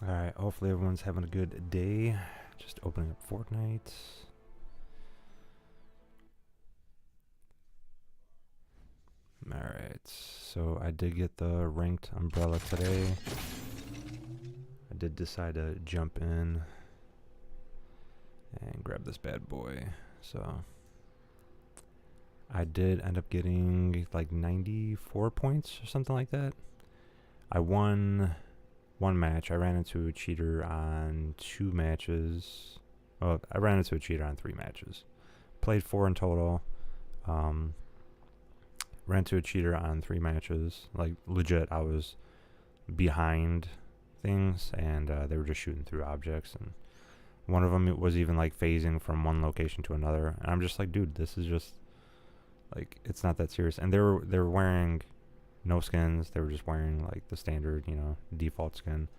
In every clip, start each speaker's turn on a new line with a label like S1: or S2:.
S1: Alright, hopefully everyone's having a good day. Just opening up Fortnite. Alright, so I did get the ranked umbrella today. I did decide to jump in and grab this bad boy. So I did end up getting like 94 points or something like that. I won one match. I ran into a cheater on 2 matches. Well, I ran into a cheater on 3 matches. Played 4 in total. Ran into a cheater on 3 matches. Like, legit, I was behind things, and they were just shooting through objects. And one of them was even, like, phasing from one location to another. And I'm just like, dude, this is just, like, it's not that serious. And they were wearing no skins. They were just wearing, like, the standard, default skin.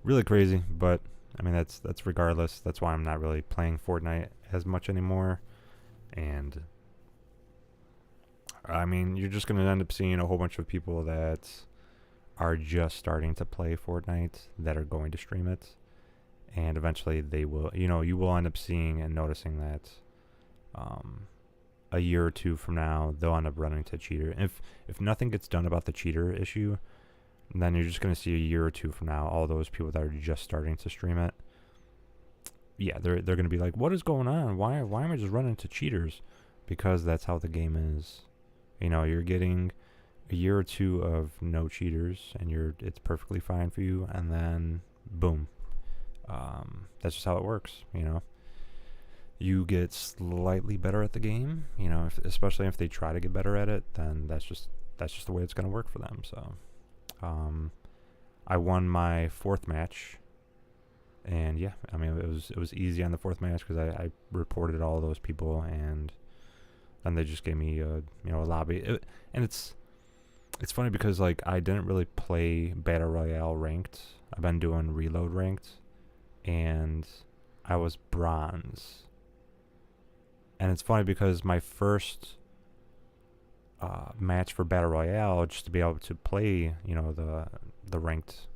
S1: Really crazy, but I mean, that's regardless. That's why I'm not really playing Fortnite as much anymore. And I mean, you're just gonna end up seeing a whole bunch of people that are just starting to play Fortnite that are going to stream it, and eventually they will. You will end up seeing and noticing that a year or two from now they'll end up running into a cheater. If nothing gets done about the cheater issue, then you're just going to see a year or two from now all those people that are just starting to stream it. Yeah, they're going to be like, what is going on? Why am I just running into cheaters? Because that's how the game is. You're getting a year or two of no cheaters, and it's perfectly fine for you, and then boom. That's just how it works. You get slightly better at the game. Especially if they try to get better at it, then that's just the way it's going to work for them. So I won my 4th match, and yeah, I mean, it was easy on the 4th match because I reported all those people, and then they just gave me a lobby. And it's funny because, like, I didn't really play Battle Royale ranked. I've been doing Reload ranked, and I was bronze. And it's funny because my first match for Battle Royale, just to be able to play, the ranked,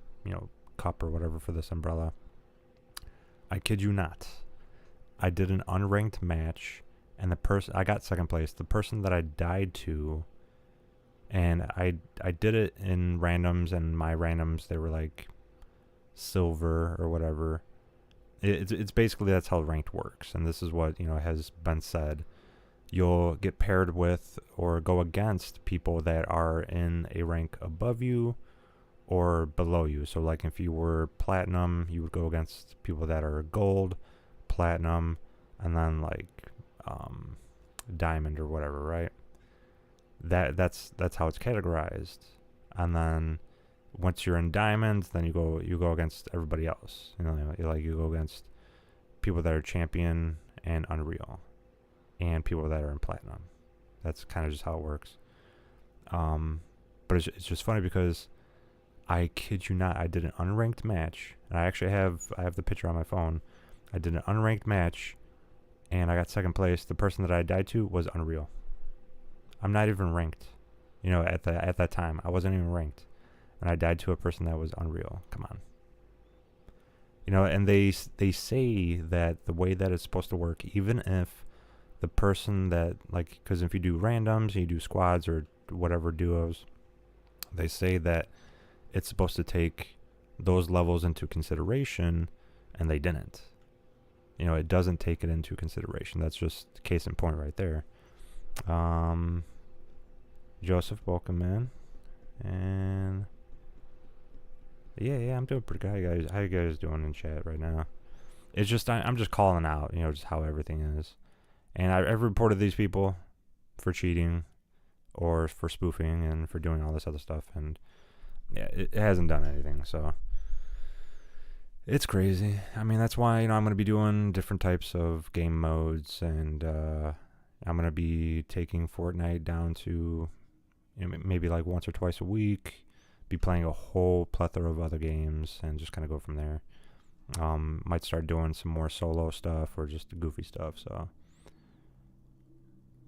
S1: cup or whatever for this umbrella, I kid you not, I did an unranked match, and I got 2nd place. The person that I died to, and I did it in randoms, and my randoms, they were like silver or whatever. It's basically, that's how ranked works, and this is what has been said. You'll get paired with or go against people that are in a rank above you or below you. So, like, if you were platinum, you would go against people that are gold, platinum, and then like diamond or whatever, right? That's how it's categorized. And then once you're in diamond, then you go against everybody else. You go against people that are champion and unreal, and people that are in platinum. That's kind of just how it works. But it's just funny because I kid you not, I did an unranked match, and I have the picture on my phone. I did an unranked match, and I got 2nd place. The person that I died to was unreal. I'm not even ranked. At that time, I wasn't even ranked, and I died to a person that was unreal. Come on. And they say that the way that it's supposed to work, even if the person that, like, because if you do randoms, you do squads or whatever duos, they say that it's supposed to take those levels into consideration, and they didn't. It doesn't take it into consideration. That's just case in point right there. Joseph, welcome in. And yeah, I'm doing pretty good. How you guys doing in chat right now? It's just I'm just calling out, just how everything is. And I've reported these people for cheating or for spoofing and for doing all this other stuff, and yeah, it hasn't done anything. So it's crazy. I mean, that's why I'm going to be doing different types of game modes, and I'm going to be taking Fortnite down to maybe like once or twice a week, be playing a whole plethora of other games, and just kind of go from there. Might start doing some more solo stuff or just goofy stuff. So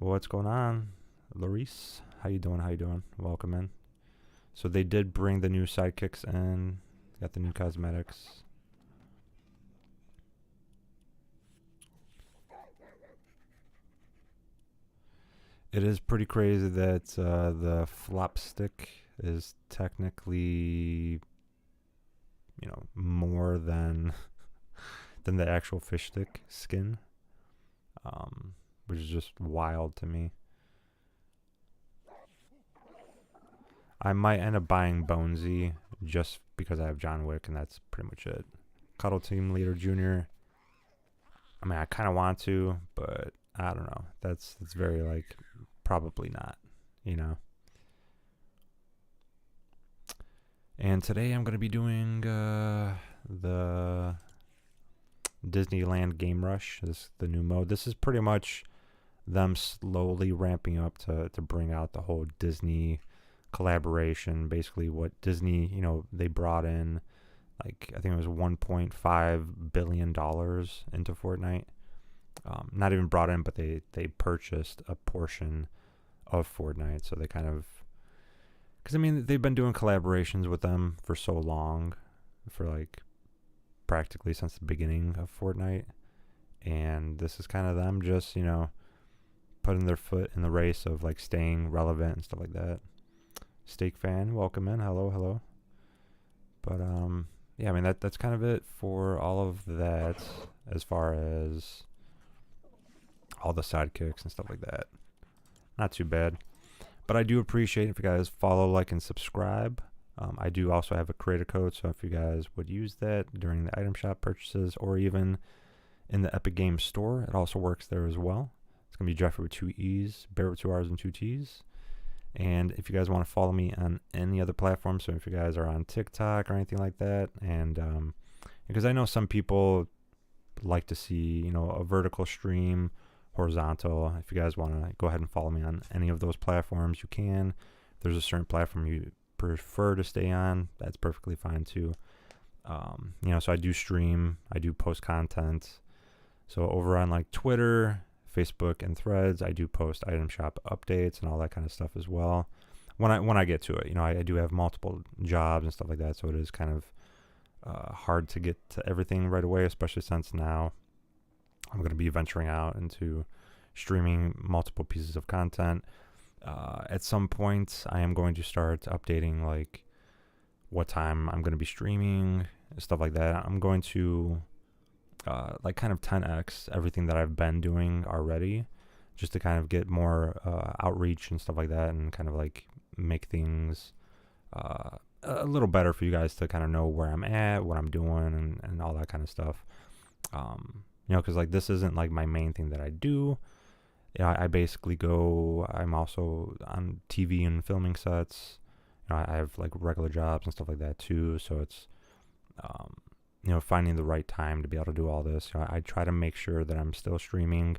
S1: what's going on, Larice? How you doing? Welcome in. So they did bring the new sidekicks in. Got the new cosmetics. It is pretty crazy that the flop stick is technically, more than the actual fish stick skin, which is just wild to me. I might end up buying Bonesy just because I have John Wick, and that's pretty much it. Cuddle Team Leader Jr. I mean, I kind of want to, but I don't know. That's very like probably not, you know. And today I'm gonna be doing the Disneyland Game Rush. This is the new mode. This is pretty much them slowly ramping up to bring out the whole Disney collaboration. Basically, what Disney, they brought in, like I think it was $1.5 billion into Fortnite. Not even brought in, but they purchased a portion of Fortnite. So they kind of, because I mean they've been doing collaborations with them for so long, for like practically since the beginning of Fortnite, and this is kind of them just putting their foot in the race of like staying relevant and stuff like that. Steak fan, welcome in. Hello. But yeah, I mean that's kind of it for all of that as far as all the sidekicks and stuff like that. Not too bad. But I do appreciate if you guys follow, like, and subscribe. I do also have a creator code, so if you guys would use that during the item shop purchases or even in the Epic Games store, it also works there as well. It's going to be Jeffrey with 2 E's, Barrett with 2 R's and 2 T's. And if you guys want to follow me on any other platform, so if you guys are on TikTok or anything like that, and because I know some people like to see, a vertical stream, horizontal. If you guys want to go ahead and follow me on any of those platforms, you can. If there's a certain platform you prefer to stay on, that's perfectly fine too. So I do stream, I do post content. So over on like Twitter, Facebook, and Threads, I do post item shop updates and all that kind of stuff as well. When I get to it, I do have multiple jobs and stuff like that, so it is kind of hard to get to everything right away, especially since now I'm going to be venturing out into streaming multiple pieces of content. At some point, I am going to start updating like what time I'm going to be streaming, stuff like that. I'm going to like kind of 10x everything that I've been doing already, just to kind of get more outreach and stuff like that, and kind of like make things a little better for you guys to kind of know where I'm at, what I'm doing, and all that kind of stuff. Because like this isn't like my main thing that I do. I basically I'm also on TV and filming sets. I have like regular jobs and stuff like that too. So it's, finding the right time to be able to do all this. I try to make sure that I'm still streaming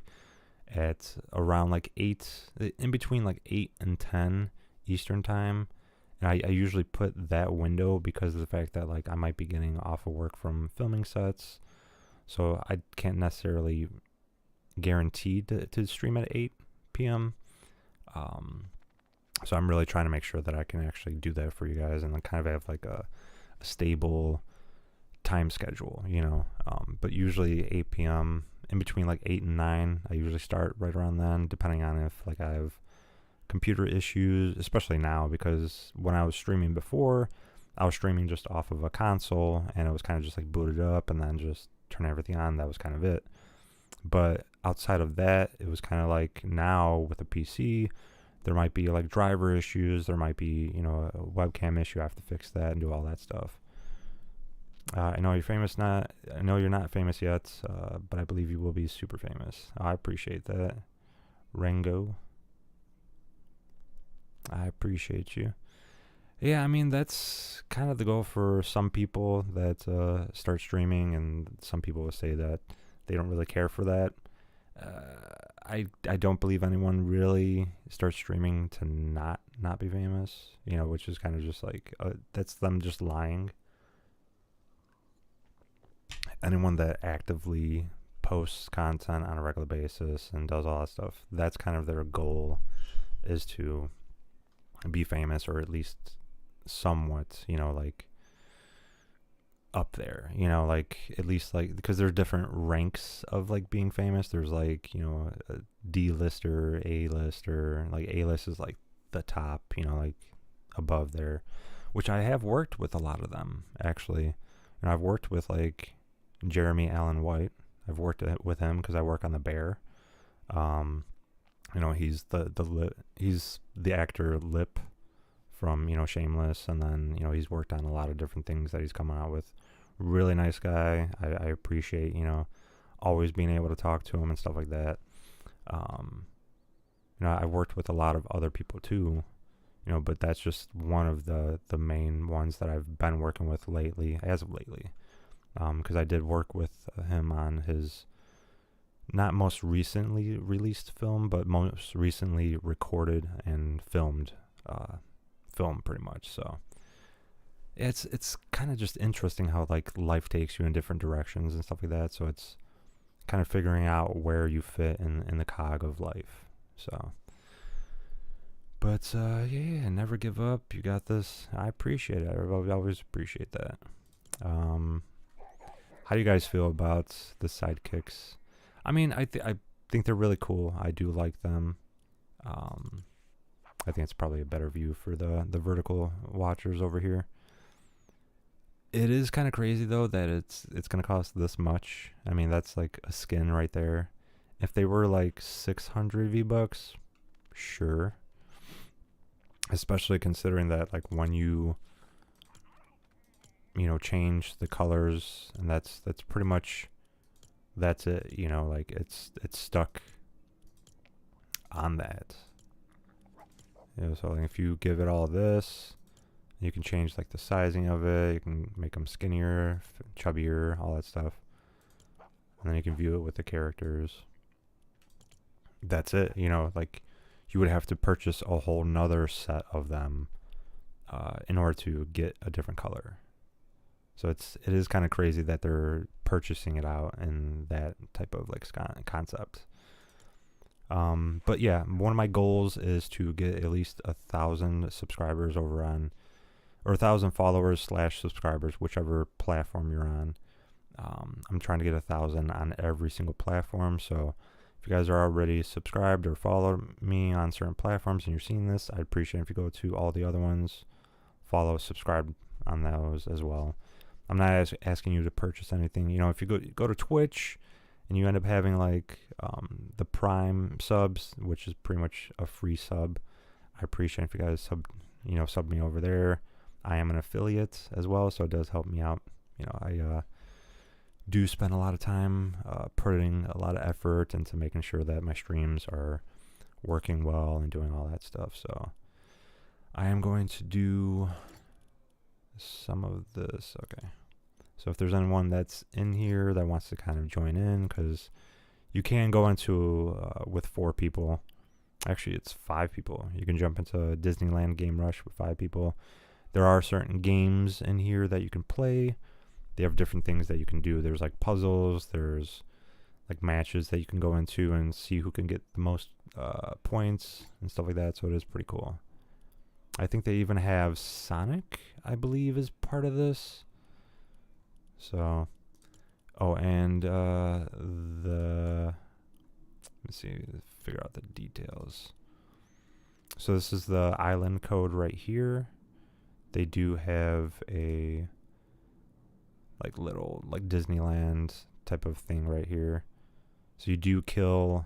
S1: at around like 8, in between like 8 and 10 Eastern time. And I usually put that window because of the fact that like I might be getting off of work from filming sets. So I can't necessarily guarantee to stream at 8 p.m. So I'm really trying to make sure that I can actually do that for you guys and then kind of have like a stable time schedule, but usually 8 p.m. in between like 8 and 9. I usually start right around then, depending on if like I have computer issues, especially now, because when I was streaming before, I was streaming just off of a console and it was kind of just like booted up and then just turn everything on. That was kind of it. But outside of that, it was kind of like now with a PC, there might be like driver issues. There might be, a webcam issue. I have to fix that and do all that stuff. I know you're famous. I know you're not famous yet, but I believe you will be super famous. I appreciate that. Rengo. I appreciate you. Yeah, I mean, that's kind of the goal for some people that start streaming, and some people will say that they don't really care for that. I don't believe anyone really starts streaming to not be famous, which is kind of just like, that's them just lying. Anyone that actively posts content on a regular basis and does all that stuff, that's kind of their goal, is to be famous, or at least somewhat, like up there, you know, like at least like because there's different ranks of like being famous. There's like, you know, a D-lister, A-lister. Like A-list is like the top, you know, like above there, which I have worked with a lot of them actually. And I've worked with like Jeremy Allen White. I've worked with him because I work on the Bear. You know, he's he's the actor Lip from, you know, Shameless, and then, you know, he's worked on a lot of different things that he's coming out with. Really nice guy. I appreciate, you know, always being able to talk to him and stuff like that. You know, I've worked with a lot of other people too, you know, but that's just one of the main ones that I've been working with lately, as of lately. Because I did work with him on his not most recently released film, but most recently recorded and filmed film, pretty much. So it's kind of just interesting how like life takes you in different directions and stuff like that. So it's kind of figuring out where you fit in the cog of life. So, but yeah, never give up. You got this. I appreciate it. I always appreciate that. How do you guys feel about the sidekicks? I mean, I think they're really cool. I do like them. I think it's probably a better view for the vertical watchers over here. It is kind of crazy though that it's gonna cost this much. I mean, that's like a skin right there. If they were like 600 V-bucks, sure. Especially considering that like when you know, change the colors, and that's pretty much that's it. You know, like it's stuck on that. You know, so like if you give it all this, you can change like the sizing of it. You can make them skinnier, chubbier, all that stuff. And then you can view it with the characters. That's it. You know, like you would have to purchase a whole nother set of them in order to get a different color. So it is kind of crazy that they're purchasing it out in that type of like concept. But yeah, one of my goals is to get at least 1,000 subscribers over on, or 1,000 followers / subscribers, whichever platform you're on. I'm trying to get 1,000 on every single platform. So if you guys are already subscribed or follow me on certain platforms and you're seeing this, I'd appreciate if you go to all the other ones, follow, subscribe on those as well. I'm not asking you to purchase anything. You know, if you go to Twitch and you end up having like the Prime subs, which is pretty much a free sub, I appreciate if you guys sub me over there. I am an affiliate as well, so it does help me out. You know, I do spend a lot of time putting a lot of effort into making sure that my streams are working well and doing all that stuff. So I am going to do some of this. Okay. So if there's anyone that's in here that wants to kind of join in, because you can go into with 4 people. Actually, it's 5 people. You can jump into Disneyland Game Rush with 5 people. There are certain games in here that you can play. They have different things that you can do. There's like puzzles. There's like matches that you can go into and see who can get the most points and stuff like that. So it is pretty cool. I think they even have Sonic, I believe, is part of this. So, and let's see, figure out the details. So this is the island code right here. They do have a like little like Disneyland type of thing right here. So you do kill,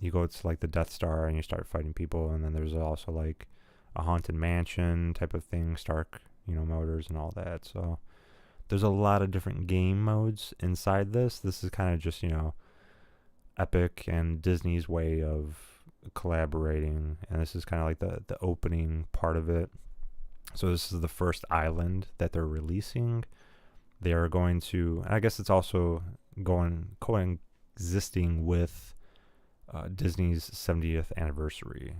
S1: you go to like the Death Star and you start fighting people, and then there's also like a haunted mansion type of thing, Stark, motors and all that. So there's a lot of different game modes inside this. This is kind of just, Epic and Disney's way of collaborating, and this is kind of like the opening part of it. So this is the first island that they're releasing. They are going to, I guess it's also coexisting with Disney's 70th anniversary.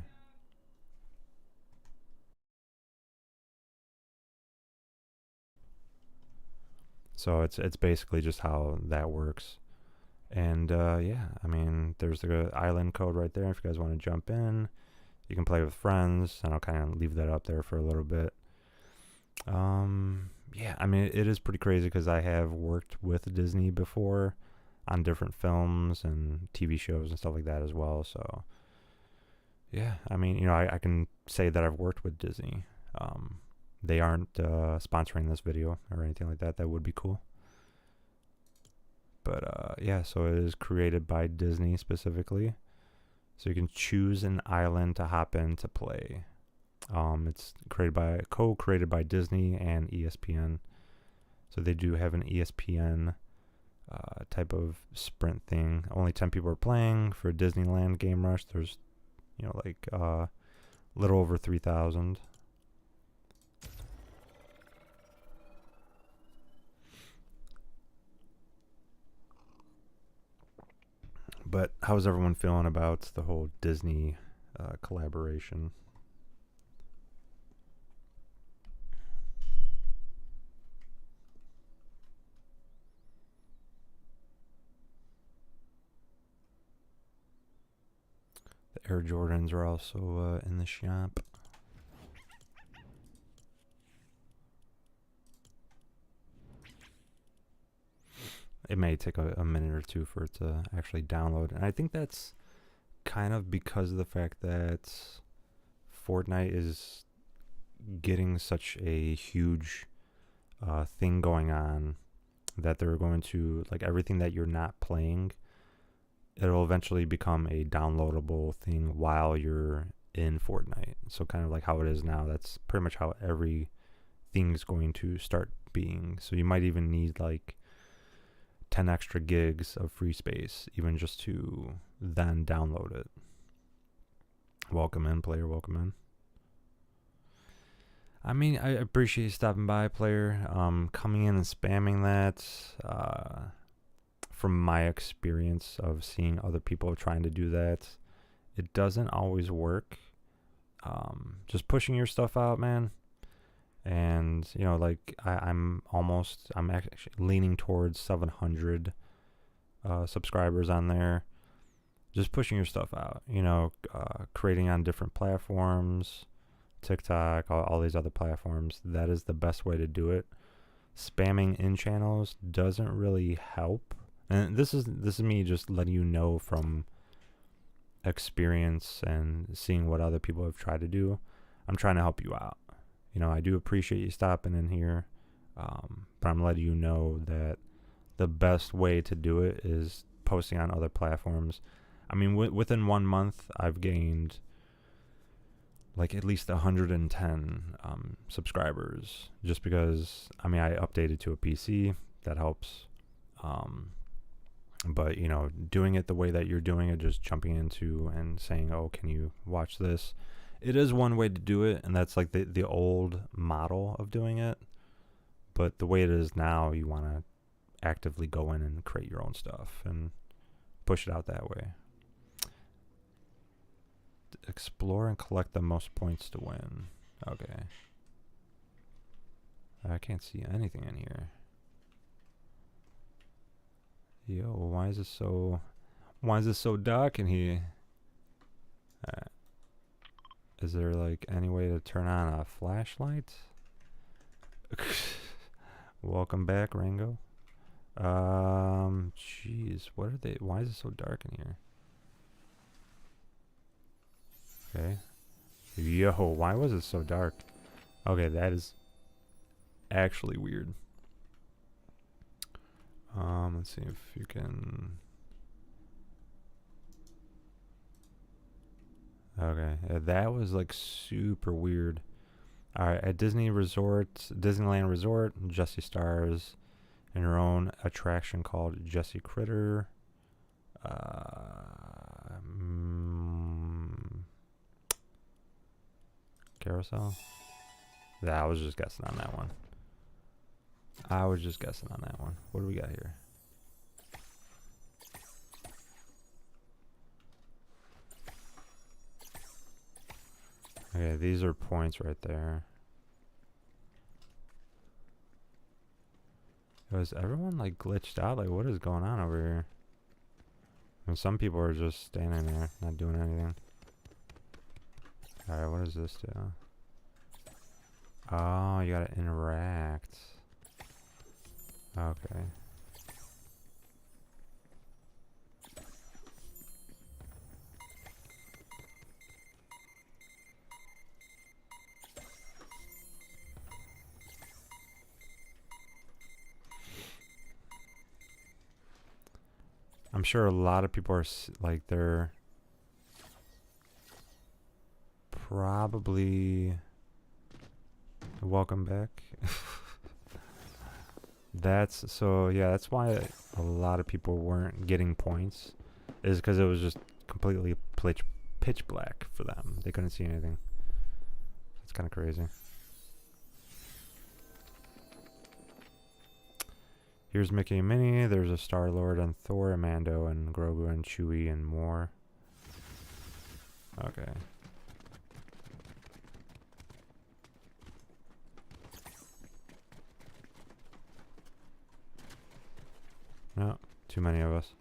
S1: So it's basically just how that works. And yeah, I mean, there's the island code right there. If you guys want to jump in, you can play with friends, and I'll kind of leave that up there for a little bit. yeah, I mean, it is pretty crazy because I have worked with Disney before on different films and TV shows and stuff like that as well. So, yeah, I mean, I can say that I've worked with Disney. Um, they aren't sponsoring this video or anything like that. That would be cool. But yeah, so it is created by Disney specifically. So you can choose an island to hop in to play. It's co-created by Disney and ESPN. So they do have an ESPN type of sprint thing. Only 10 people are playing. For Disneyland Game Rush, there's like little over 3,000. But how's everyone feeling about the whole Disney collaboration? The Air Jordans are also in the shop. It may take a minute or two for it to actually download. And I think that's kind of because of the fact that Fortnite is getting such a huge thing going on that they're going to, like, everything that you're not playing, it'll eventually become a downloadable thing while you're in Fortnite. So kind of like how it is now, that's pretty much how everything's going to start being. So you might even need like 10 extra gigs of free space, even just to then download it. Welcome in, player, welcome in. I mean, I appreciate you stopping by, player. Coming in and spamming that, from my experience of seeing other people trying to do that, it doesn't always work. Just pushing your stuff out, man. And like I'm actually leaning towards 700 subscribers on there. Just pushing your stuff out, creating on different platforms, TikTok, all these other platforms. That is the best way to do it. Spamming in channels doesn't really help. And this is me just letting you know from experience and seeing what other people have tried to do. I'm trying to help you out. I do appreciate you stopping in here, but I'm letting you know that the best way to do it is posting on other platforms. I mean, within 1 month, I've gained like at least 110 subscribers, just because, I mean, I updated to a PC. That helps. But, doing it the way that you're doing it, just jumping into and saying, oh, can you watch this? It is one way to do it, and that's like the old model of doing it. But the way it is now, you want to actively go in and create your own stuff and push it out that way. Explore and collect the most points to win. Okay. I can't see anything in here. Yo, why is this so dark in here? Is there like any way to turn on a flashlight? Welcome back, Rango. Jeez, what are they? Why is it so dark in here? Okay. Yo, why was it so dark? Okay, that is actually weird. Let's see if you can. Okay, that was like super weird. All right, at Disneyland Resort, Jessie stars in her own attraction called Jessie Critter. Carousel? Yeah, I was just guessing on that one. What do we got here? Okay, these are points right there. Was everyone like glitched out? Like, what is going on over here? And some people are just standing there, not doing anything. Alright, what does this do? Oh, you gotta interact. Okay. I'm sure a lot of people are like, they're probably welcome back. That's so yeah, that's why a lot of people weren't getting points, is because it was just completely pitch black for them. They couldn't see anything. It's kind of crazy. Here's Mickey and Minnie. There's a Star-Lord and Thor and Mando and Grogu and Chewie and more. Okay. No, too many of us.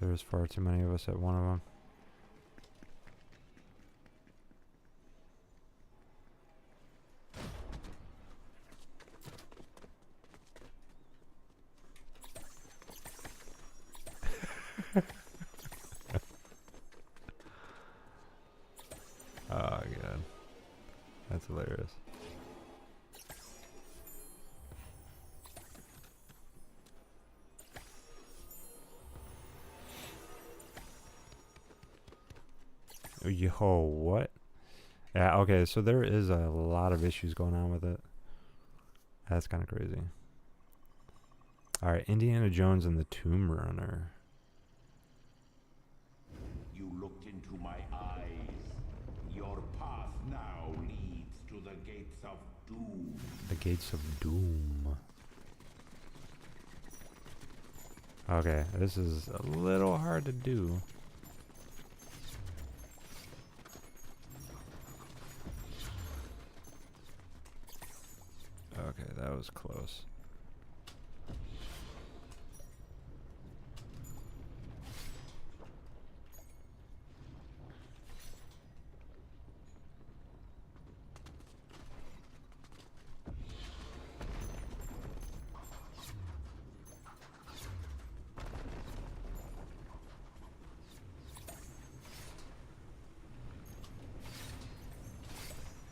S1: There's far too many of us at one of them. Oh, God. That's hilarious. Yo, what? Yeah, okay, so there is a lot of issues going on with it. That's kind of crazy. Alright, Indiana Jones and the Tomb Runner.
S2: You looked into my eyes. Your path now leads to the gates of doom.
S1: The Gates of Doom. Okay, this is a little hard to do. Okay, that was close.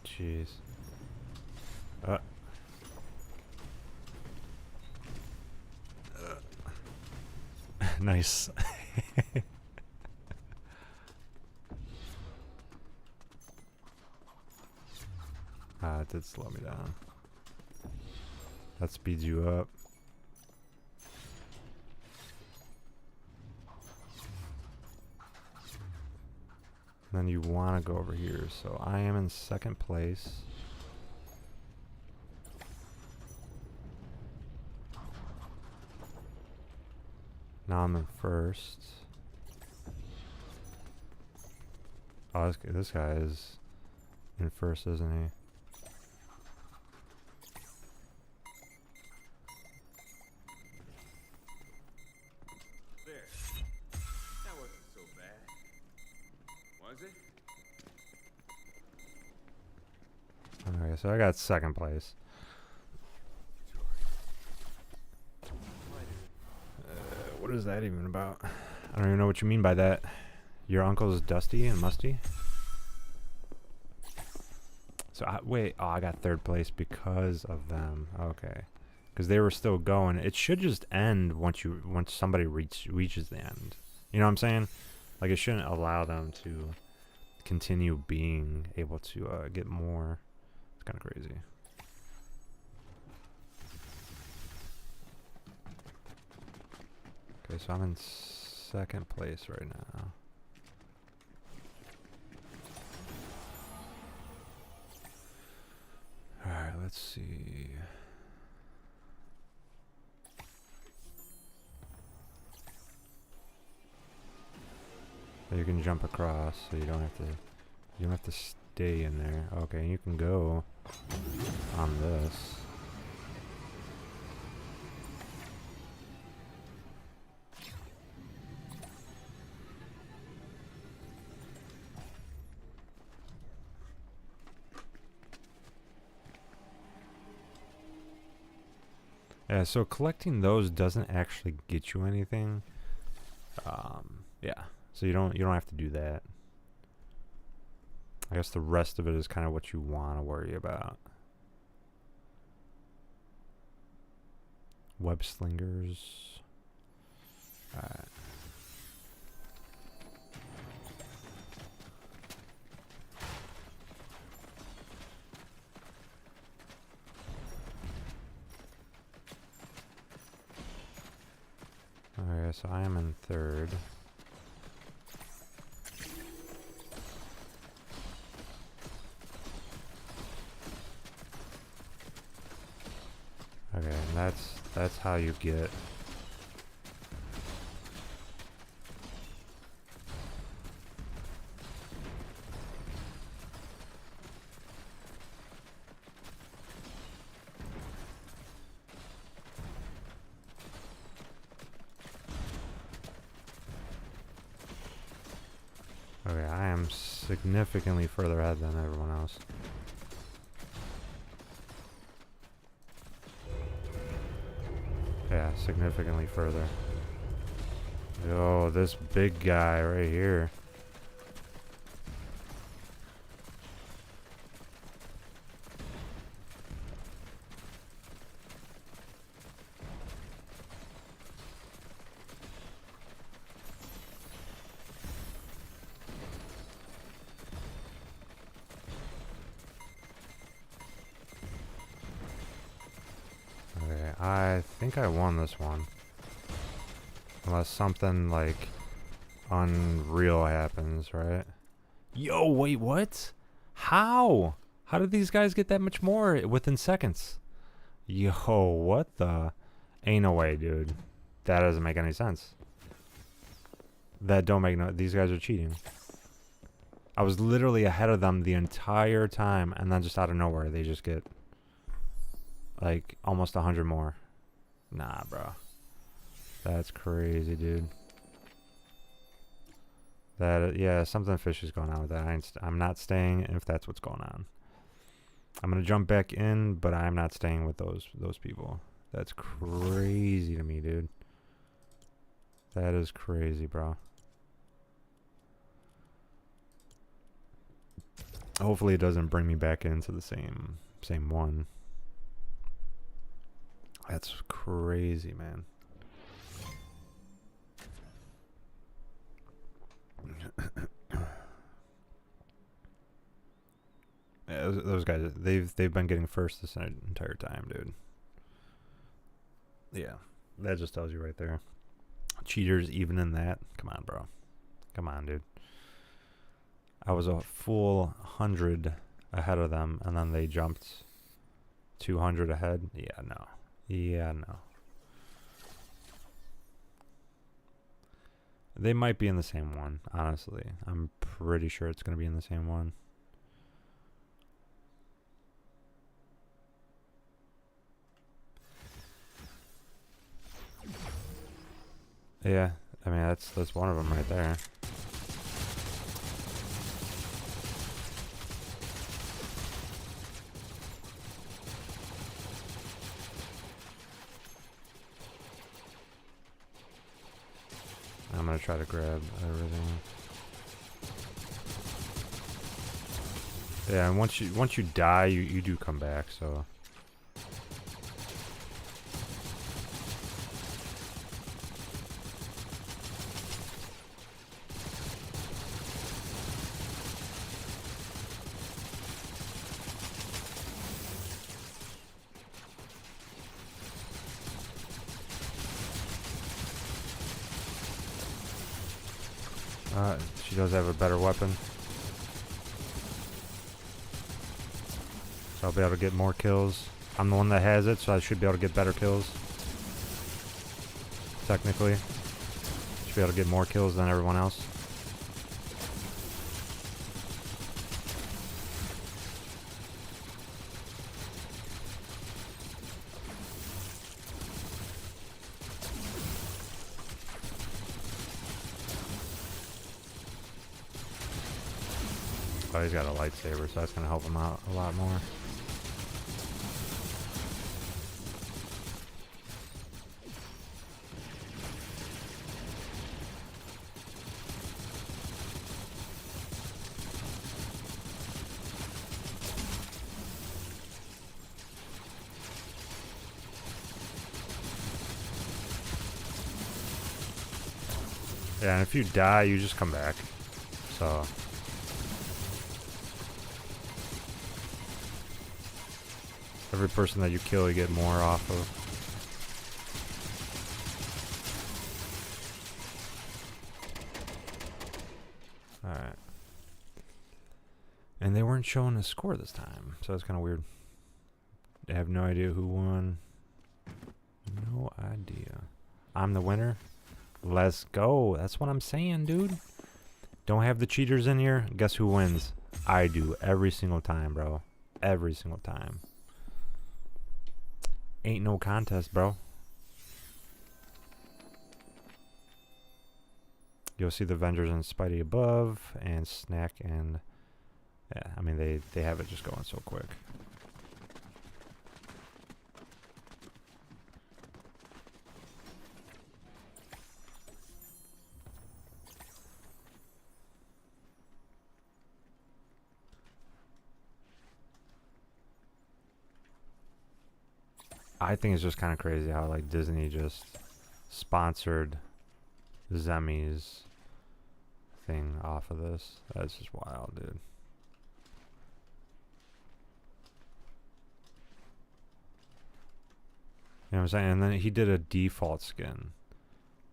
S1: Jeez. Nice. It did slow me down. That speeds you up. And then you want to go over here. So I am in second place. Now I'm in first. Oh, this guy is in first, isn't he?
S3: There. That wasn't so bad. Was it?
S1: Okay, so I got second place. What is that even about? I don't even know what you mean by that. Your uncle's dusty and musty? So, wait. Oh, I got third place because of them. Okay. Because they were still going. It should just end once somebody reaches the end. You know what I'm saying? Like, it shouldn't allow them to continue being able to get more. It's kind of crazy. Okay, so I'm in second place right now. Alright, let's see. You can jump across, so you don't have to stay in there. Okay, you can go on this. Yeah, so collecting those doesn't actually get you anything. Yeah, so you don't have to do that. I guess the rest of it is kind of what you want to worry about. Web slingers. Alright. Okay, so I am in third. Okay, and that's how you get. Okay, I am significantly further ahead than everyone else. Yeah, significantly further. Yo, this big guy right here. Okay, I think I won this one. Unless something like unreal happens, right? Yo, wait, what? How? How did these guys get that much more within seconds? Yo, what the? Ain't no way, dude. That doesn't make any sense. That don't make no... These guys are cheating. I was literally ahead of them the entire time, and then just out of nowhere, they just get... like, almost 100 more. Nah, bro. That's crazy, dude. That, yeah, something fishy is going on with that. I'm not staying if that's what's going on. I'm gonna jump back in, but I'm not staying with those people. That's crazy to me, dude. That is crazy, bro. Hopefully it doesn't bring me back into the same one. That's crazy, man. Yeah, those guys, they've been getting first this entire time, dude. Yeah, that just tells you right there. Cheaters even in that. Come on, bro. Come on, dude. I was a full 100 ahead of them, and then they jumped 200 ahead. Yeah, no. Yeah, no. They might be in the same one, honestly. I'm pretty sure it's going to be in the same one. Yeah, I mean, that's one of them right there. I'm gonna try to grab everything. Yeah, and once you die, you do come back, so. She does have a better weapon. So I'll be able to get more kills. I'm the one that has it, so I should be able to get better kills. Technically. Should be able to get more kills than everyone else. Oh, he's got a lightsaber, so that's going to help him out a lot more. Yeah, and if you die, you just come back. So every person that you kill, you get more off of. Alright. And they weren't showing a score this time, so that's kind of weird. I have no idea who won. No idea. I'm the winner. Let's go. That's what I'm saying, dude. Don't have the cheaters in here. Guess who wins? I do. Every single time, bro. Every single time. Ain't no contest, bro. You'll see the vendors and Spidey above, and Snack and... Yeah, I mean, they have it just going so quick. I think it's just kind of crazy how like Disney just sponsored Zemmy's thing off of this. That's just wild, dude. You know what I'm saying? And then he did a default skin.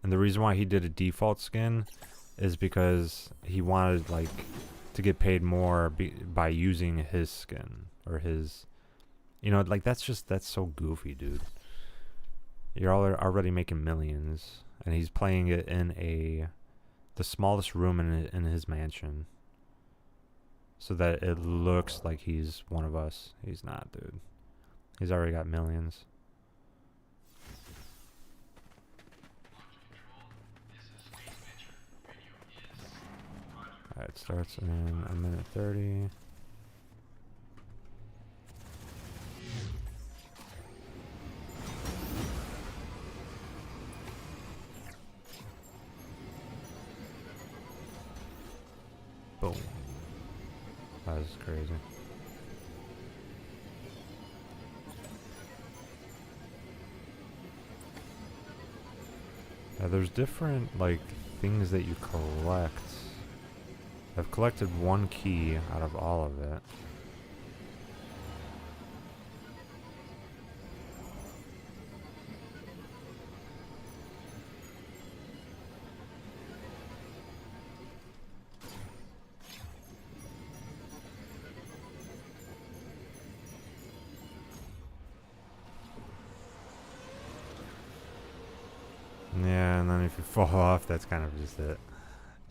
S1: And the reason why he did a default skin is because he wanted like to get paid more by using his skin or his... You know, like that's so goofy, dude. You're already making millions, and he's playing it in the smallest room in his mansion, so that it looks like he's one of us. He's not, dude. He's already got millions. Alright, it starts in a minute 30. Boom. That is crazy. There's different, like, things that you collect. I've collected one key out of all of it. Yeah, and then if you fall off, that's kind of just it.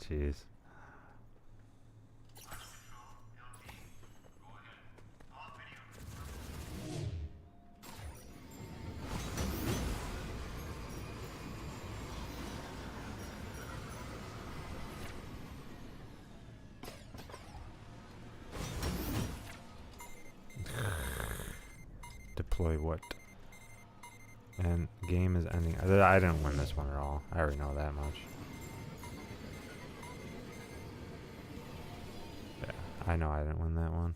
S1: Jeez. Deploy what? And game is ending. I didn't win this one at all. I already know that much. Yeah, I know I didn't win that one.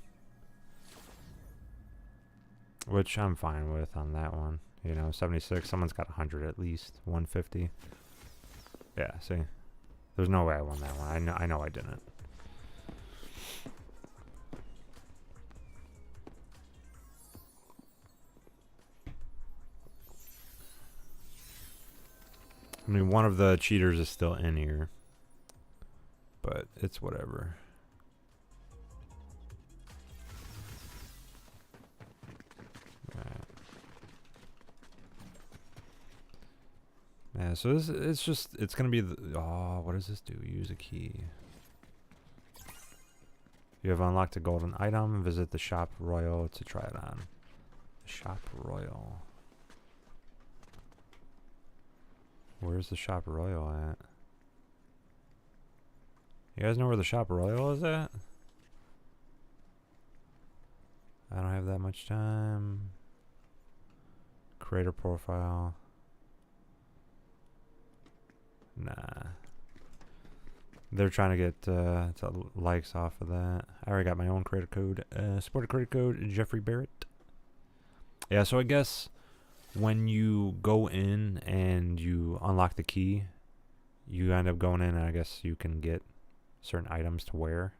S1: Which I'm fine with on that one. You know, 76. Someone's got 100 at least. 150. Yeah, see? There's no way I won that one. I know I didn't. I mean, one of the cheaters is still in here, but it's whatever. Right. Yeah, so it's gonna be oh, what does this do? Use a key. You have unlocked a golden item. Visit the Shop Royal to try it on. Shop Royal. Where's the Shop Royal at? You guys know where the Shop Royal is at? I don't have that much time. Creator profile. Nah. They're trying to get likes off of that. I already got my own creator code. Support a creator code, JeffreeBarrett. Yeah, so I guess when you go in and you unlock the key, you end up going in and I guess you can get certain items to wear.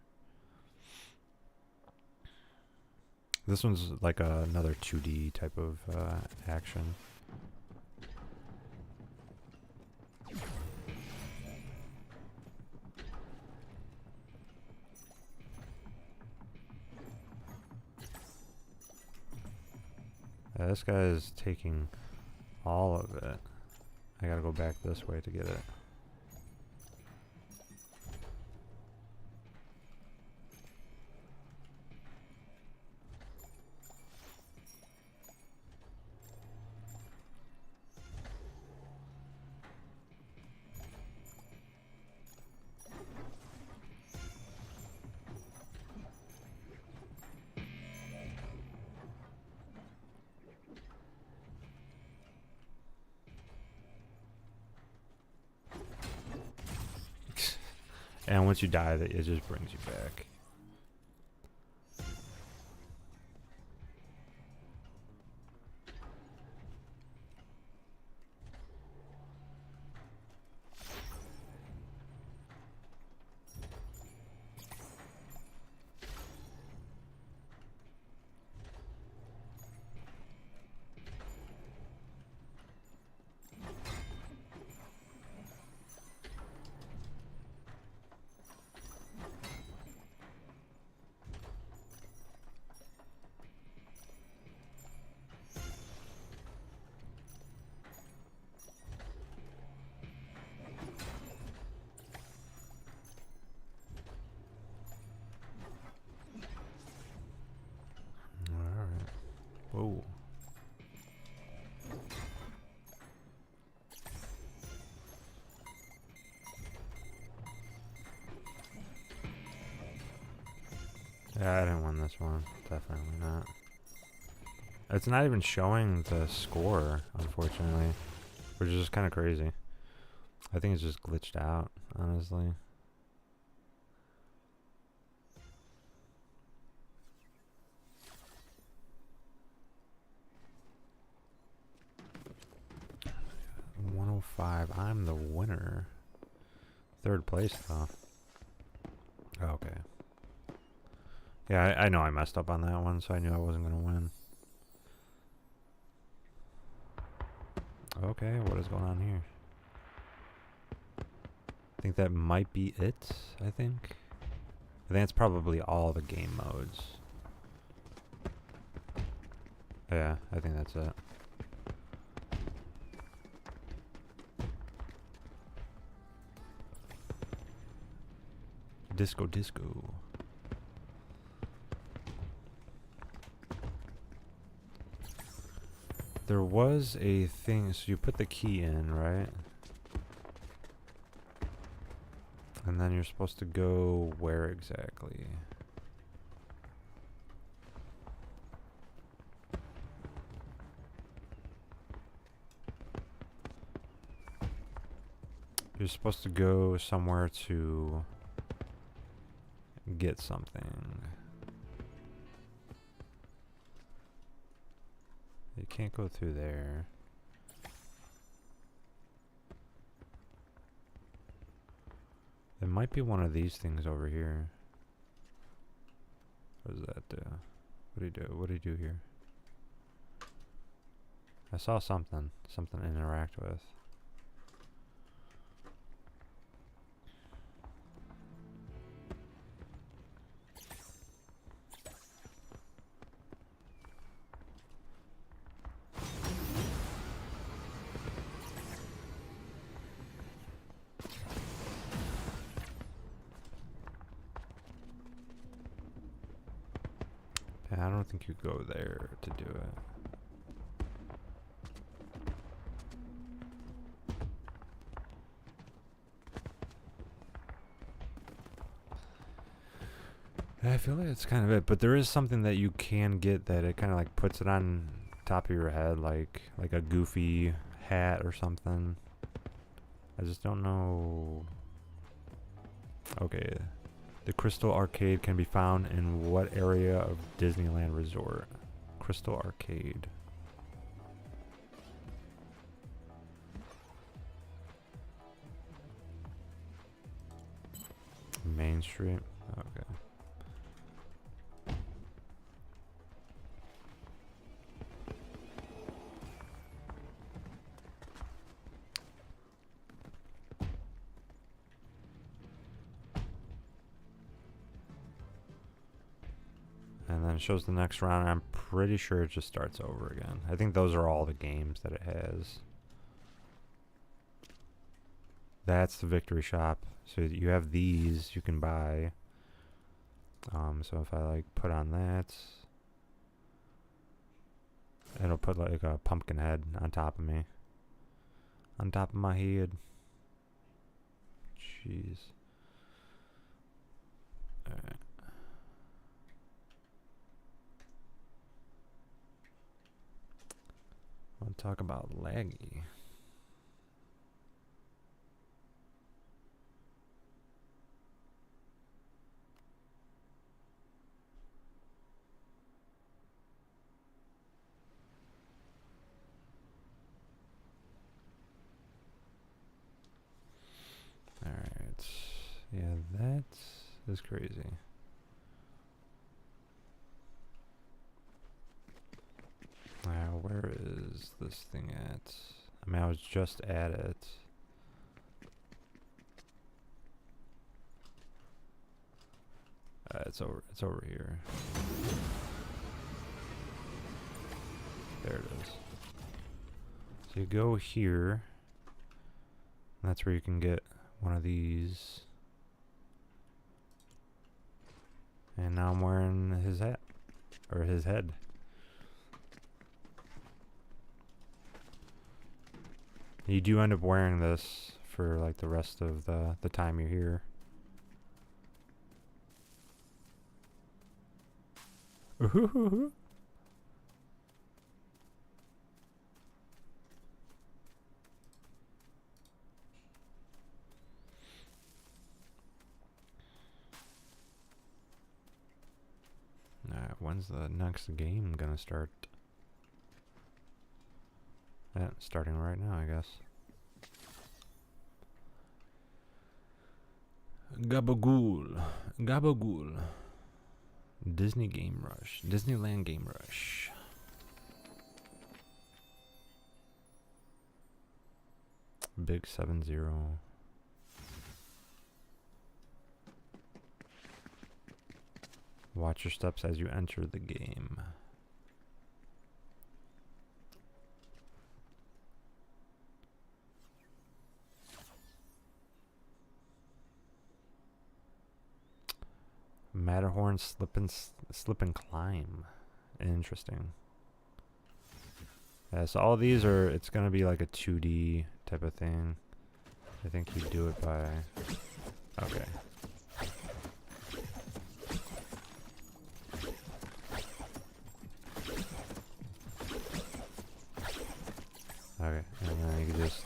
S1: This one's like another 2D type of action. This guy is taking all of it. I gotta go back this way to get it. And once you die, it just brings you back. Whoa. Yeah, I didn't win this one. Definitely not. It's not even showing the score, unfortunately, which is just kind of crazy. I think it's just glitched out, honestly. I'm the winner. Third place, though. Okay. Yeah, I know I messed up on that one, so I knew I wasn't going to win. Okay, what is going on here? I think that might be it, I think. I think it's probably all the game modes. Yeah, I think that's it. Disco. There was a thing, so you put the key in, right? And then you're supposed to go where exactly? You're supposed to go somewhere to get something. You can't go through there. There might be one of these things over here. What does that do? What do you do? What do you do here? I saw something. Something to interact with. I don't think you go there to do it. I feel like it's kind of it, but there is something that you can get that it kind of like puts it on top of your head, like a goofy hat or something. I just don't know. Okay. The Crystal Arcade can be found in what area of Disneyland Resort? Crystal Arcade. Main Street. Okay. And then it shows the next round. I'm pretty sure it just starts over again. I think those are all the games that it has. That's the victory shop. So you have these you can buy. So if I like put on that, it'll put like a pumpkin head on top of me. On top of my head. Jeez. Alright. I want to talk about laggy. Alright. Yeah, that is crazy. Now, where is this thing at? I mean, I was just at it. It's over here. There it is. So you go here. That's where you can get one of these. And now I'm wearing his hat. Or his head. You do end up wearing this for like the rest of the time you're here. Ooh. Alright, when's the next game gonna start? Yeah, starting right now, I guess. Gabagool. Gabagool. Disney Game Rush. Disneyland Game Rush. Big 7-0. Watch your steps as you enter the game. Matterhorn slip and climb. Interesting. Yeah, so all of these are, it's gonna be like a 2D type of thing. I think you do it by, okay. Okay, and then you can just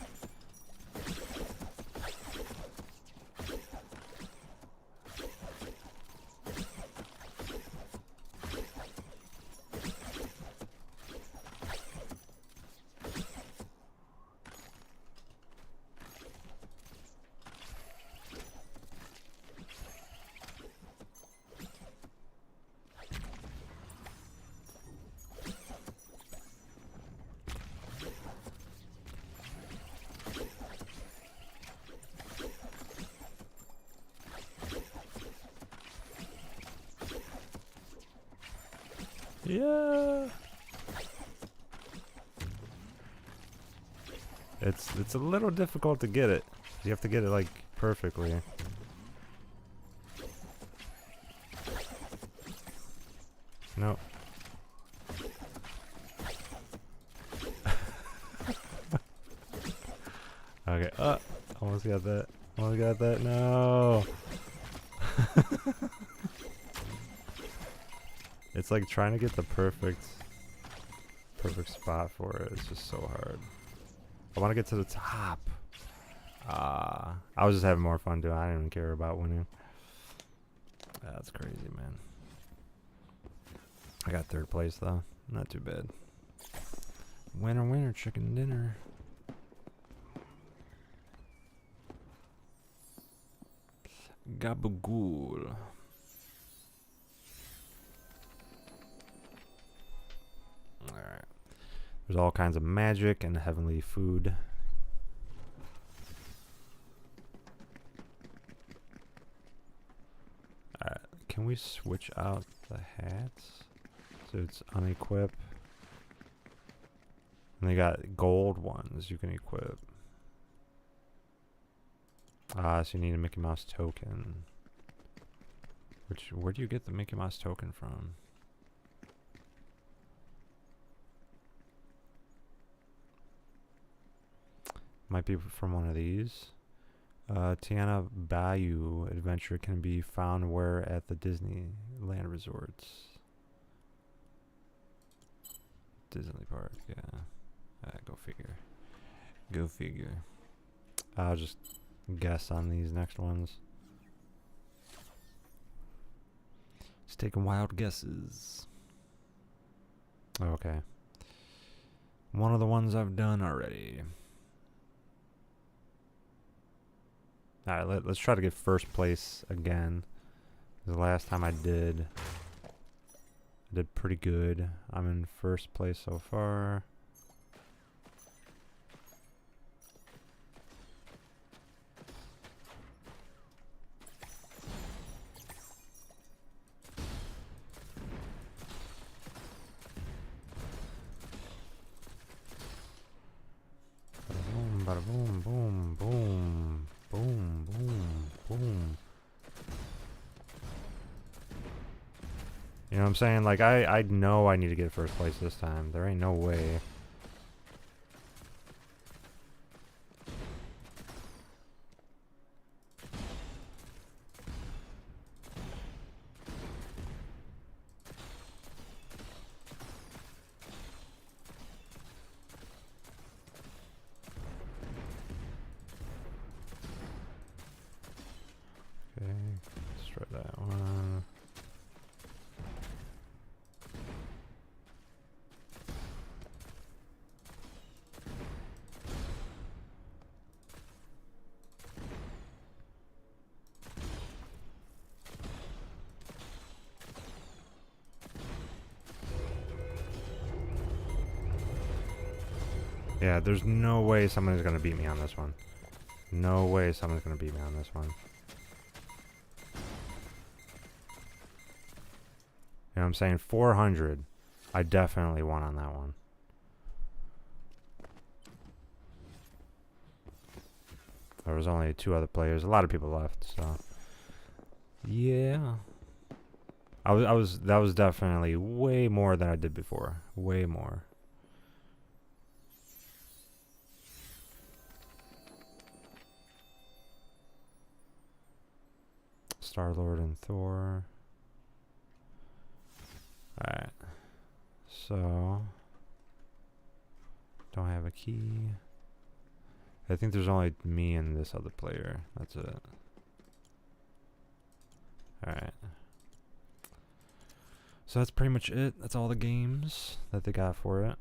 S1: yeah. It's a little difficult to get it. You have to get it like perfectly. Nope. Okay. Almost got that. Almost got that. No. It's like trying to get the perfect spot for it. It's just so hard. I want to get to the top. I was just having more fun doing it. I didn't even care about winning. That's crazy, man. I got third place though. Not too bad. Winner, winner, chicken dinner. Gabagool. Alright. There's all kinds of magic and heavenly food. Alright. Can we switch out the hats? So it's unequip. And they got gold ones you can equip. So you need a Mickey Mouse token. Where do you get the Mickey Mouse token from? Might be from one of these. Tiana Bayou adventure can be found where at the Disneyland resorts. Disney Park, yeah. Go figure. Go figure. I'll just guess on these next ones. Just taking wild guesses. Okay. One of the ones I've done already. Alright, let's try to get first place again. The last time I did pretty good. I'm in first place so far. Bada boom, boom, boom, boom, boom, boom. You know what I'm saying? Like, I know I need to get first place this time. There ain't no way. Okay, let's try that one. Yeah, there's no way someone's gonna beat me on this one. No way someone's gonna beat me on this one. You know what I'm saying? 400. I definitely won on that one. There was only 2 other players. A lot of people left, so yeah. That was definitely way more than I did before. Way more. Star-Lord and Thor. Alright. So don't have a key. I think there's only me and this other player. That's it. Alright. So that's pretty much it. That's all the games that they got for it.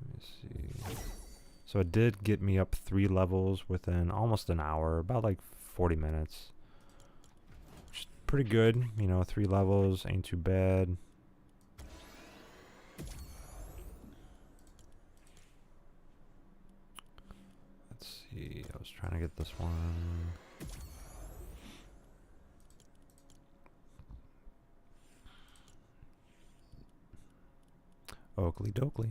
S1: Let me see. So it did get me up 3 levels within almost an hour, about like 40 minutes. Which is pretty good, you know, 3 levels ain't too bad. Let's see, I was trying to get this one. Oakley dokley.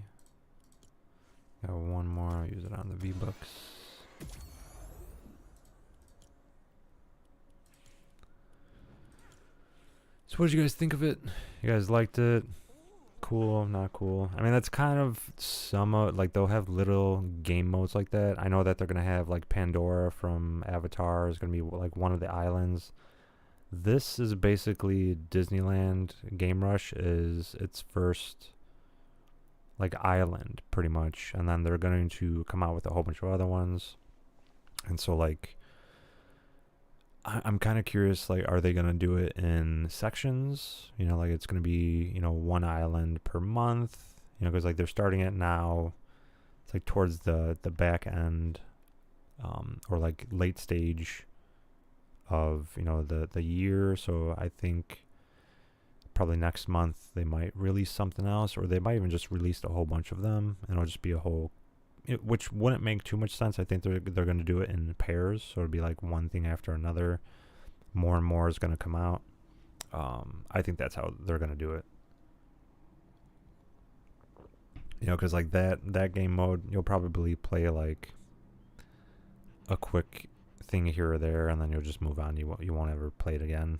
S1: Got one more, I'll use it on the V-Bucks. So what did you guys think of it? You guys liked it? Cool, not cool? I mean, that's kind of like they'll have little game modes like that. I know that they're going to have like Pandora from Avatar is going to be like one of the islands. This is basically Disneyland. Game Rush is its first like island pretty much, and then they're going to come out with a whole bunch of other ones. And so like I'm kind of curious, like, are they going to do it in sections? You know, like it's going to be, you know, 1 island per month, you know, because like they're starting it now. It's like towards the back end or like late stage of, you know, the year. So I think probably next month they might release something else, or they might even just release a whole bunch of them, and it'll just be a whole, which wouldn't make too much sense. I think they're going to do it in pairs, so it'll be like one thing after another. More and more is going to come out. I think that's how they're going to do it. You know, because like that game mode, you'll probably play like a quick thing here or there, and then you'll just move on. You won't ever play it again.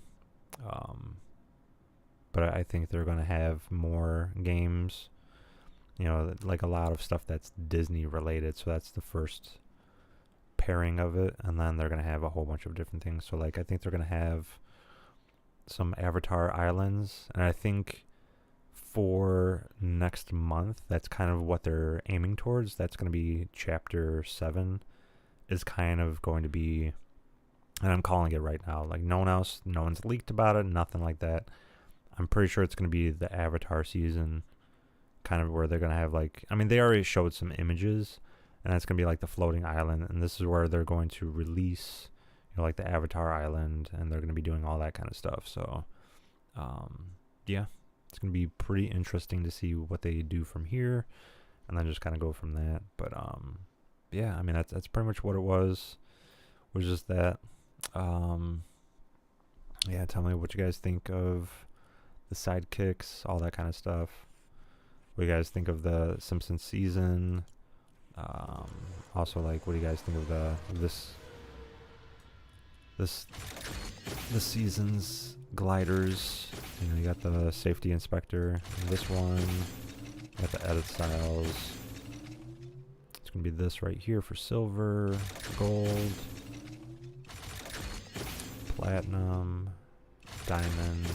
S1: But I think they're going to have more games, you know, like a lot of stuff that's Disney related. So that's the first pairing of it. And then they're going to have a whole bunch of different things. So like, I think they're going to have some Avatar Islands. And I think for next month, that's kind of what they're aiming towards. That's going to be Chapter 7 is kind of going to be, and I'm calling it right now. Like no one's leaked about it, nothing like that. I'm pretty sure it's going to be the Avatar season, kind of where they're going to have like, I mean, they already showed some images, and that's going to be like the floating island, and this is where they're going to release, you know, like the Avatar Island, and they're going to be doing all that kind of stuff. So, yeah, it's going to be pretty interesting to see what they do from here, and then just kind of go from that. But, yeah, I mean, that's pretty much what it was just that. Yeah, tell me what you guys think of the sidekicks, all that kind of stuff. What do you guys think of the Simpsons season? Also, like, what do you guys think of this season's gliders? You know, you got the safety inspector. And this one, you got the edit styles. It's gonna be this right here for silver, gold, platinum, diamond.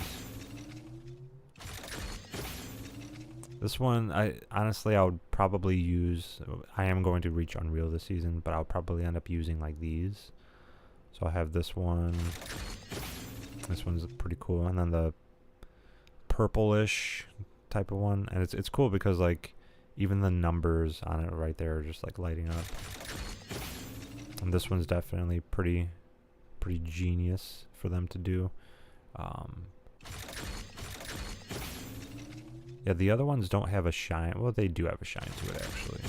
S1: This one, I would probably use, I am going to reach Unreal this season, but I'll probably end up using like these. So I have this one. This one's pretty cool. And then the purplish type of one. And it's cool because like even the numbers on it right there are just like lighting up. And this one's definitely pretty genius for them to do. Yeah, the other ones don't have a shine. Well, they do have a shine to it, actually.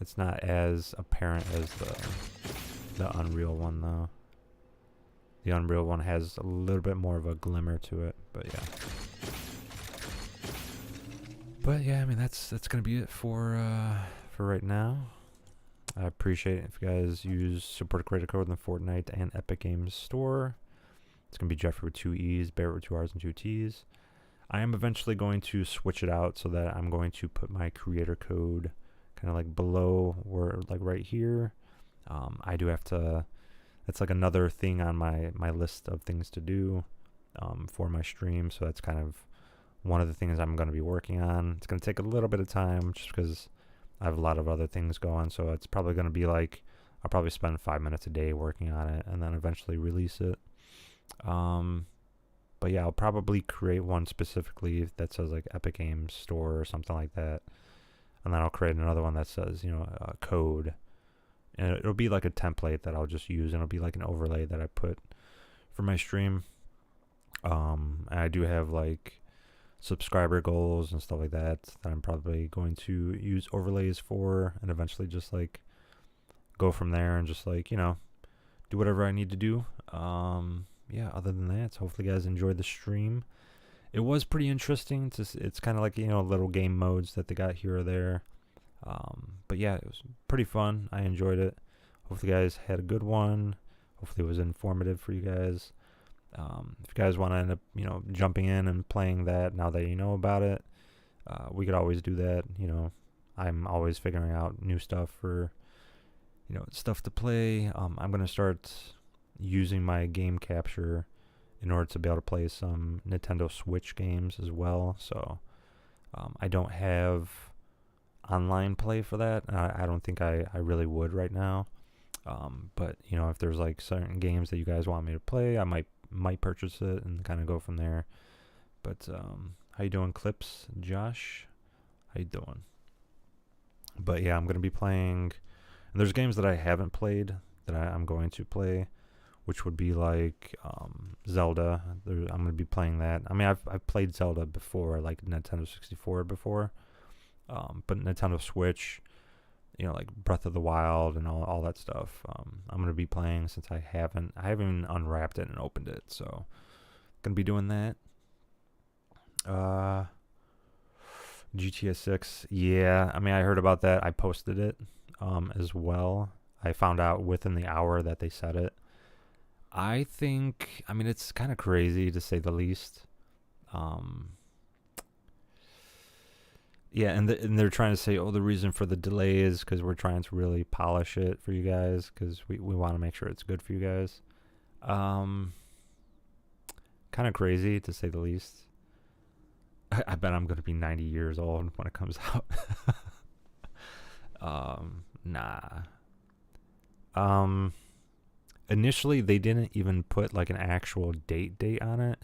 S1: It's not as apparent as the Unreal one, though. The Unreal one has a little bit more of a glimmer to it, but yeah. But yeah, I mean, that's gonna be it for right now. I appreciate it if you guys use support creator code in the Fortnite and Epic Games store. It's gonna be Jeffrey with 2 E's, Barrett with 2 R's and 2 T's. I am eventually going to switch it out so that I'm going to put my creator code kind of like below or like right here. I do have to, that's like another thing on my list of things to do for my stream. So that's kind of one of the things I'm going to be working on. It's going to take a little bit of time just because I have a lot of other things going. So it's probably going to be like, I'll probably spend 5 minutes a day working on it and then eventually release it. But yeah, I'll probably create one specifically that says like Epic Games Store or something like that. And then I'll create another one that says, you know, code. And it'll be like a template that I'll just use. And it'll be like an overlay that I put for my stream. And I do have like subscriber goals and stuff like that I'm probably going to use overlays for. And eventually just like go from there and just like, you know, do whatever I need to do. Yeah, other than that, so hopefully you guys enjoyed the stream. It was pretty interesting. It's kind of like, you know, little game modes that they got here or there. But yeah, it was pretty fun. I enjoyed it. Hopefully you guys had a good one. Hopefully it was informative for you guys. If you guys want to end up, you know, jumping in and playing that now that you know about it, we could always do that. You know, I'm always figuring out new stuff for, you know, stuff to play. I'm going to start using my game capture in order to be able to play some Nintendo Switch games as well. So I don't have online play for that. I don't think I really would right now. But you know, if there's like certain games that you guys want me to play, I might purchase it and kind of go from there. But how you doing, Clips? Josh, how you doing? But yeah, I'm gonna be playing And there's games that I haven't played that I'm going to play, which would be like Zelda. I'm going to be playing that. I mean, I've played Zelda before, like Nintendo 64 before, but Nintendo Switch, like Breath of the Wild and all that stuff. I'm going to be playing since I haven't even unwrapped it and opened it, so going to be doing that. GTA 6, yeah. I mean, I heard about that. I posted it as well. I found out within the hour that they said it. I mean, it's kind of crazy to say the least. Yeah, and they're trying to say, the reason for the delay is because we're trying to really polish it for you guys, because we want to make sure it's good for you guys. Kind of crazy to say the least. I bet I'm going to be 90 years old when it comes out. Nah. Initially, they didn't even put like an actual date on it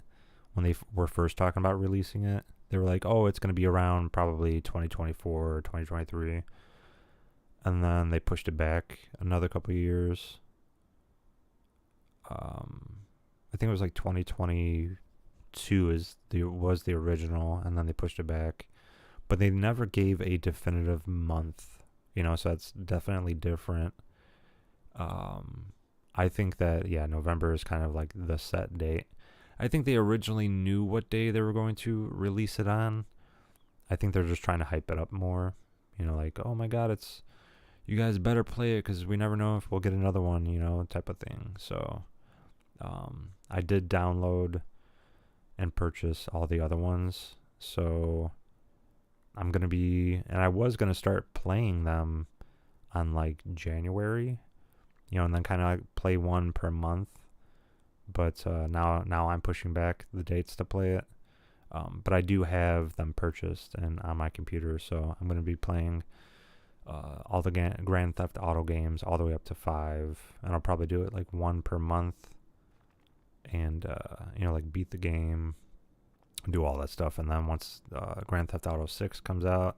S1: when they were first talking about releasing it. They were like, it's going to be around probably 2024 or 2023. And then they pushed it back another couple of years. I think it was like 2022 was the original, and then they pushed it back. But they never gave a definitive month, so that's definitely different. I think that, November is kind of like the set date. I think they originally knew what day they were going to release it on. I think they're just trying to hype it up more. Like, oh my God, you guys better play it because we never know if we'll get another one, type of thing. So, I did download and purchase all the other ones. So, I'm going to and I was going to start playing them on like January, and then kind of like play one per month. But now I'm pushing back the dates to play it. But I do have them purchased and on my computer, so I'm going to be playing all the Grand Theft Auto games all the way up to 5, and I'll probably do it like one per month, and like beat the game, do all that stuff, and then once Grand Theft Auto 6 comes out,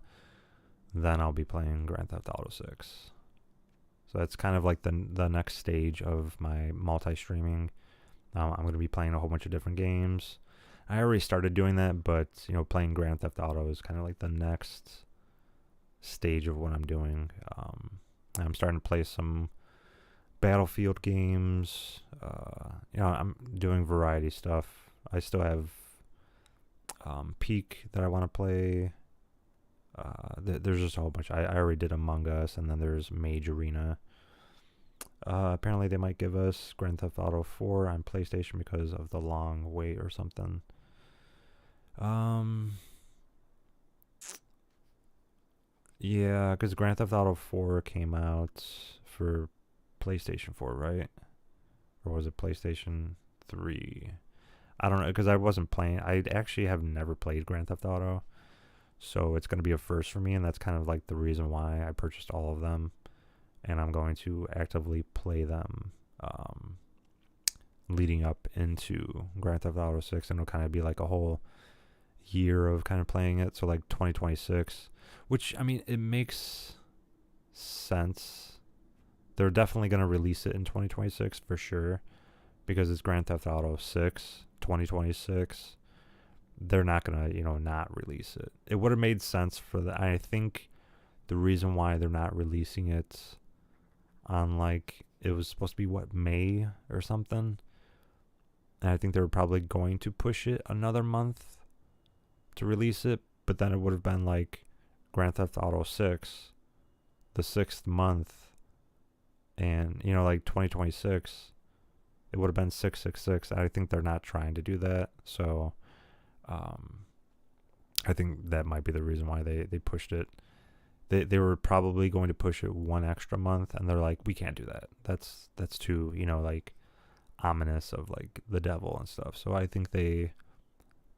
S1: then I'll be playing Grand Theft Auto 6. So that's kind of like the next stage of my multi-streaming. I'm going to be playing a whole bunch of different games. I already started doing that, but playing Grand Theft Auto is kind of like the next stage of what I'm doing. I'm starting to play some Battlefield games. I'm doing variety stuff. I still have Peak that I want to play. There's just a whole bunch. I already did Among Us, and then there's Mage Arena. Apparently they might give us Grand Theft Auto 4 on PlayStation because of the long wait or something. Yeah, because Grand Theft Auto 4 came out for PlayStation 4, right? Or was it PlayStation 3? I don't know, because I wasn't playing. I actually have never played Grand Theft Auto, so it's going to be a first for me, and that's kind of like the reason why I purchased all of them. And I'm going to actively play them leading up into Grand Theft Auto 6. And it'll kind of be like a whole year of kind of playing it. So like 2026, which, I mean, it makes sense. They're definitely going to release it in 2026 for sure, because it's Grand Theft Auto 6, 2026. They're not going to, not release it. It would have made sense for I think the reason why they're not releasing it on it was supposed to be May or something, and I think they were probably going to push it another month to release it, but then it would have been like Grand Theft Auto 6 the 6th month, and 2026 it would have been 666. I think they're not trying to do that, so I think that might be the reason why they pushed it. They were probably going to push it one extra month, and they're like, we can't do that. That's too, ominous of the devil and stuff. So I think they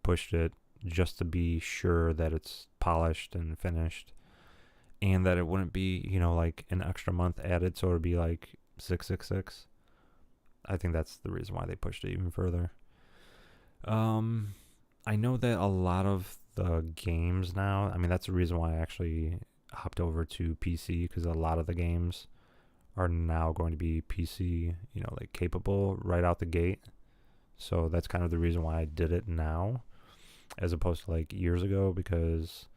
S1: pushed it just to be sure that it's polished and finished, and that it wouldn't be, an extra month added, so it would be 666. I think that's the reason why they pushed it even further. I know that a lot of the games now, I mean, that's the reason why I actually hopped over to PC, because a lot of the games are now going to be PC, like capable right out the gate. So that's kind of the reason why I did it now, as opposed to like years ago, because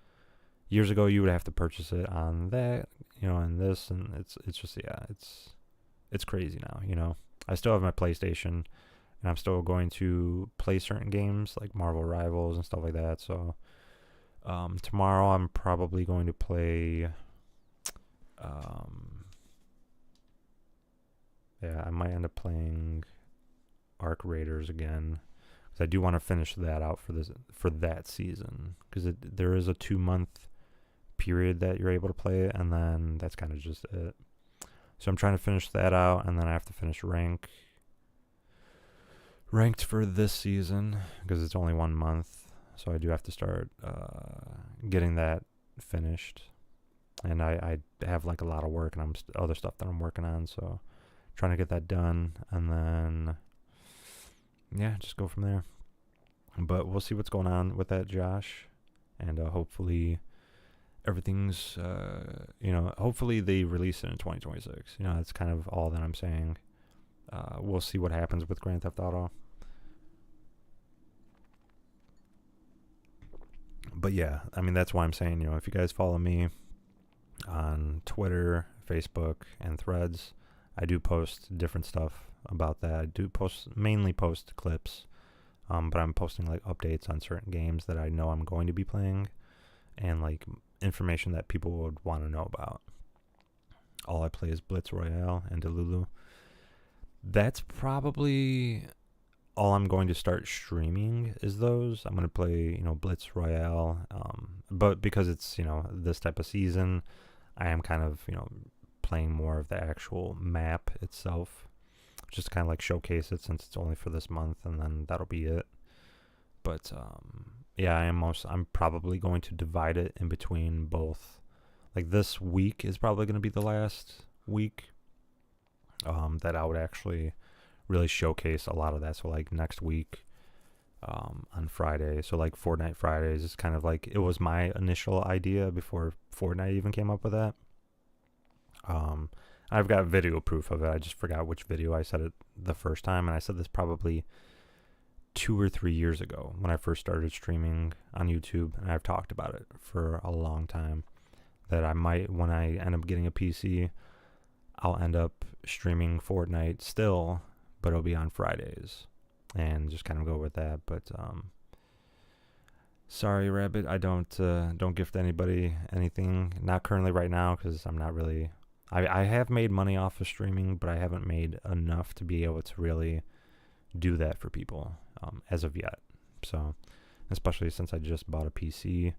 S1: years ago you would have to purchase it on that, and this, and it's just, yeah, it's crazy now. I still have my PlayStation, and I'm still going to play certain games like Marvel Rivals and stuff like that. So tomorrow I'm probably going to play, I might end up playing Arc Raiders again, because I do want to finish that out for that season, because there is a 2-month period that you're able to play it, and then that's kind of just it. So I'm trying to finish that out, and then I have to finish ranked for this season, because it's only 1 month. So I do have to start getting that finished, and I have like a lot of work and other stuff that I'm working on. So trying to get that done, and then just go from there. But we'll see what's going on with that, Josh, and hopefully everything's hopefully they release it in 2026. That's kind of all that I'm saying. We'll see what happens with Grand Theft Auto. But yeah, I mean, that's why I'm saying, if you guys follow me on Twitter, Facebook, and Threads, I do post different stuff about that. I do mainly post clips, but I'm posting like updates on certain games that I know I'm going to be playing, and like information that people would want to know about. All I play is Blitz Royale and Delulu. That's probably all I'm going to start streaming is those. I'm going to play, Blitz Royale, but because it's, this type of season, I am kind of, playing more of the actual map itself, just kind of like showcase it, since it's only for this month, and then that'll be it. But I'm probably going to divide it in between both. Like this week is probably going to be the last week that I would actually really showcase a lot of that. So like next week on Friday, so like Fortnite Fridays is kind of like, it was my initial idea before Fortnite even came up with that. I've got video proof of it. I just forgot which video I said it the first time, and I said this probably 2 or 3 years ago when I first started streaming on YouTube, and I've talked about it for a long time, that I might, when I end up getting a PC, I'll end up streaming Fortnite still, but it'll be on Fridays, and just kind of go with that. But sorry, Rabbit, I don't gift anybody anything, not currently right now, because I'm not really, I have made money off of streaming, but I haven't made enough to be able to really do that for people as of yet. So especially since I just bought a PC,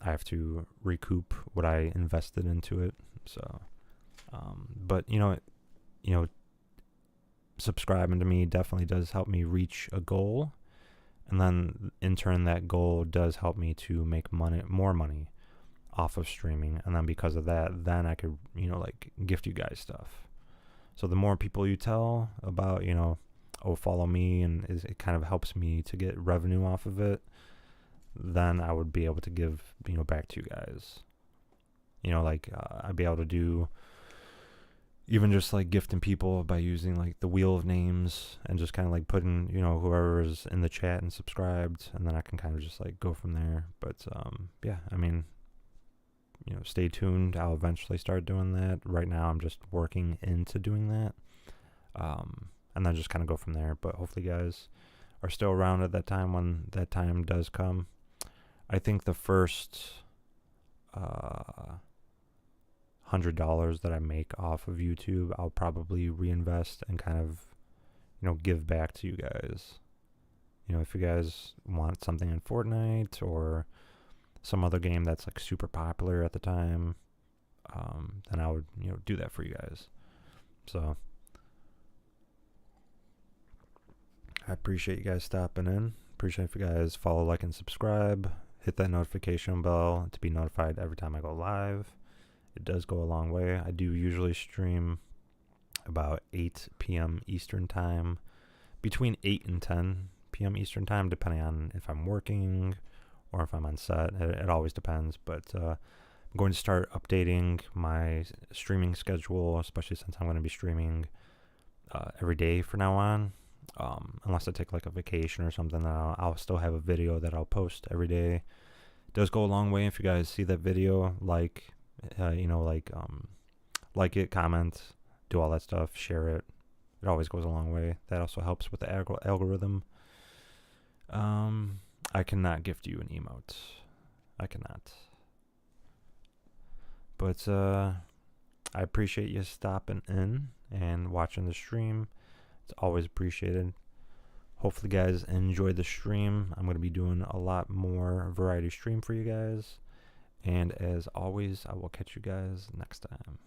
S1: I have to recoup what I invested into it. So but subscribing to me definitely does help me reach a goal, and then in turn that goal does help me to make more money off of streaming, and then because of that, then I could like gift you guys stuff. So the more people you tell about, follow me, and it kind of helps me to get revenue off of it, then I would be able to give back to you guys. I'd be able to do even just like gifting people by using like the wheel of names, and just kind of like putting whoever's in the chat and subscribed, and then I can kind of just like go from there. But I mean, stay tuned. I'll eventually start doing that. Right now I'm just working into doing that, and then just kind of go from there. But hopefully you guys are still around at that time when that time does come. I think the first $100 that I make off of YouTube, I'll probably reinvest and kind of give back to you guys. If you guys want something in Fortnite or some other game that's like super popular at the time, then I would do that for you guys. So I appreciate you guys stopping in. Appreciate if you guys follow, like, and subscribe. Hit that notification bell to be notified every time I go live. It does go a long way. I do usually stream about 8 p.m. Eastern time, between 8 and 10 p.m. Eastern time, depending on if I'm working or if I'm on set. It always depends. But I'm going to start updating my streaming schedule, especially since I'm going to be streaming every day from now on. Unless I take like a vacation or something, then I'll still have a video that I'll post every day. It does go a long way if you guys see that video, like it, comment, do all that stuff, share it. It always goes a long way. That also helps with the algorithm. I cannot gift you an emote. I cannot. But I appreciate you stopping in and watching the stream. It's always appreciated. Hopefully guys enjoyed the stream. I'm going to be doing a lot more variety stream for you guys. And as always, I will catch you guys next time.